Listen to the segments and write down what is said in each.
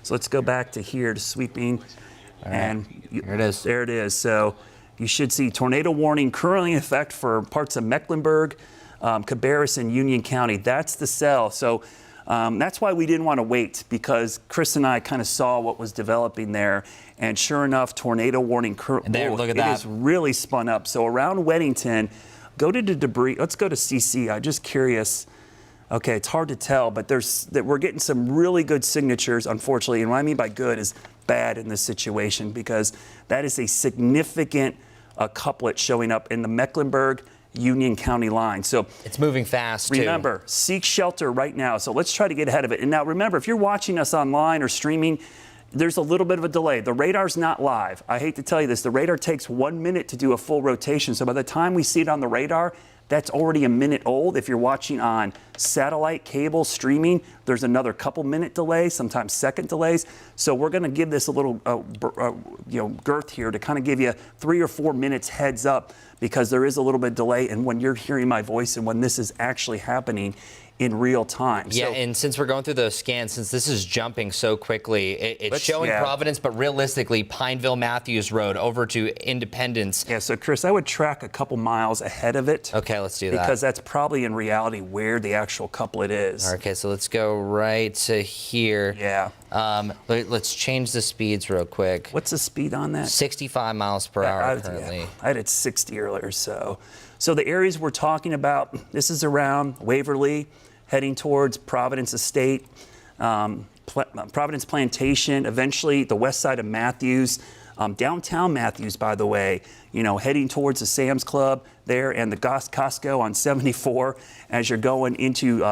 So let's go back to here to sweeping. All and right. There it is. There it is. So you should see tornado warning currently in effect for parts of Mecklenburg, Cabarrus, and Union County. That's the cell. So that's why we didn't want to wait, because Chris and I kind of saw what was developing there. And sure enough, tornado warning. And there, look at that. It is really spun up. So around Weddington, go to the debris. Let's go to CC. I'm just curious. Okay, it's hard to tell, but we're getting some really good signatures, unfortunately. And what I mean by good is bad in this situation, because that is a significant couplet showing up in the Mecklenburg Union County line. So it's moving fast, too. Remember, seek shelter right now. So let's try to get ahead of it. And now remember, if you're watching us online or streaming, there's a little bit of a delay. The radar's not live. I hate to tell you this. The radar takes 1 minute to do a full rotation. So by the time we see it on the radar, that's already a minute old. If you're watching on satellite, cable, streaming, there's another couple minute delay, sometimes second delays. So we're going to give this a little girth here to kind of give you 3 or 4 minutes heads up, because there is a little bit of delay in when you're hearing my voice and when this is actually happening in real time. Yeah, and since we're going through the scans, since this is jumping so quickly, it's showing Providence, but realistically, Pineville Matthews Road over to Independence. Yeah, so Chris, I would track a couple miles ahead of it. Okay, let's do that. Because that's probably in reality where the actual couplet is. Okay, so let's go right to here. Yeah. Let's change the speeds real quick. What's the speed on that? 65 miles per hour currently. Yeah, I had it 60 earlier. So the areas we're talking about, this is around Waverly, heading towards Providence Estate, Providence Plantation, eventually the west side of Matthews, downtown Matthews, by the way, heading towards the Sam's Club there and the Costco on 74 as you're going into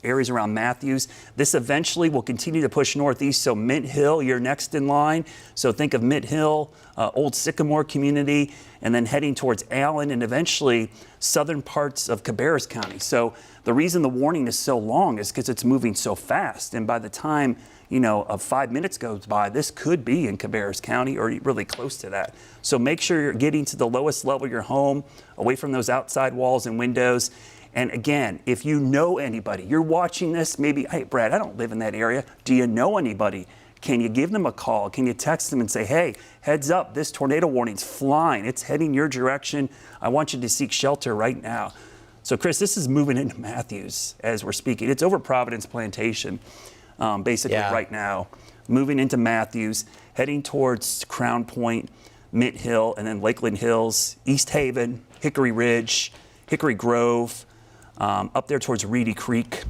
areas around Matthews. This eventually will continue to push northeast, so Mint Hill, you're next in line. So think of Mint Hill, Old Sycamore community, and then heading towards Allen and eventually southern parts of Cabarrus County. So the reason the warning is so long is because it's moving so fast. And by the time, 5 minutes goes by, this could be in Cabarrus County or really close to that. So make sure you're getting to the lowest level of your home, away from those outside walls and windows. And again, if you know anybody, you're watching this, maybe, hey, Brad, I don't live in that area. Do you know anybody? Can you give them a call? Can you text them and say, hey, heads up, this tornado warning's flying. It's heading your direction. I want you to seek shelter right now. So, Chris, this is moving into Matthews as we're speaking. It's over Providence Plantation, basically right now. Moving into Matthews, heading towards Crown Point, Mint Hill, and then Lakeland Hills, East Haven, Hickory Ridge, Hickory Grove, up there towards Reedy Creek,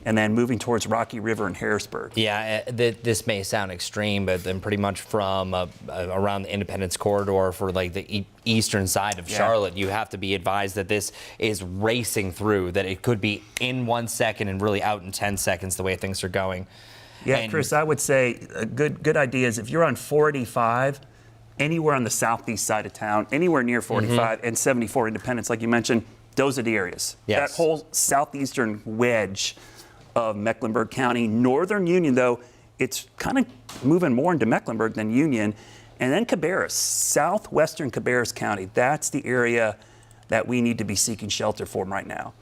and then moving towards Rocky River and Harrisburg. Yeah, this may sound extreme, but then pretty much from around the Independence corridor for like the eastern side of Charlotte, you have to be advised that this is racing through, that it could be in 1 second and really out in 10 seconds the way things are going. Yeah, and Chris, I would say a good idea is if you're on 485, anywhere on the southeast side of town, anywhere near 45 and 74 Independence, like you mentioned, those are the areas. Yes. That whole southeastern wedge of Mecklenburg County. Northern Union, though, it's kind of moving more into Mecklenburg than Union. And then Cabarrus, southwestern Cabarrus County. That's the area that we need to be seeking shelter for right now.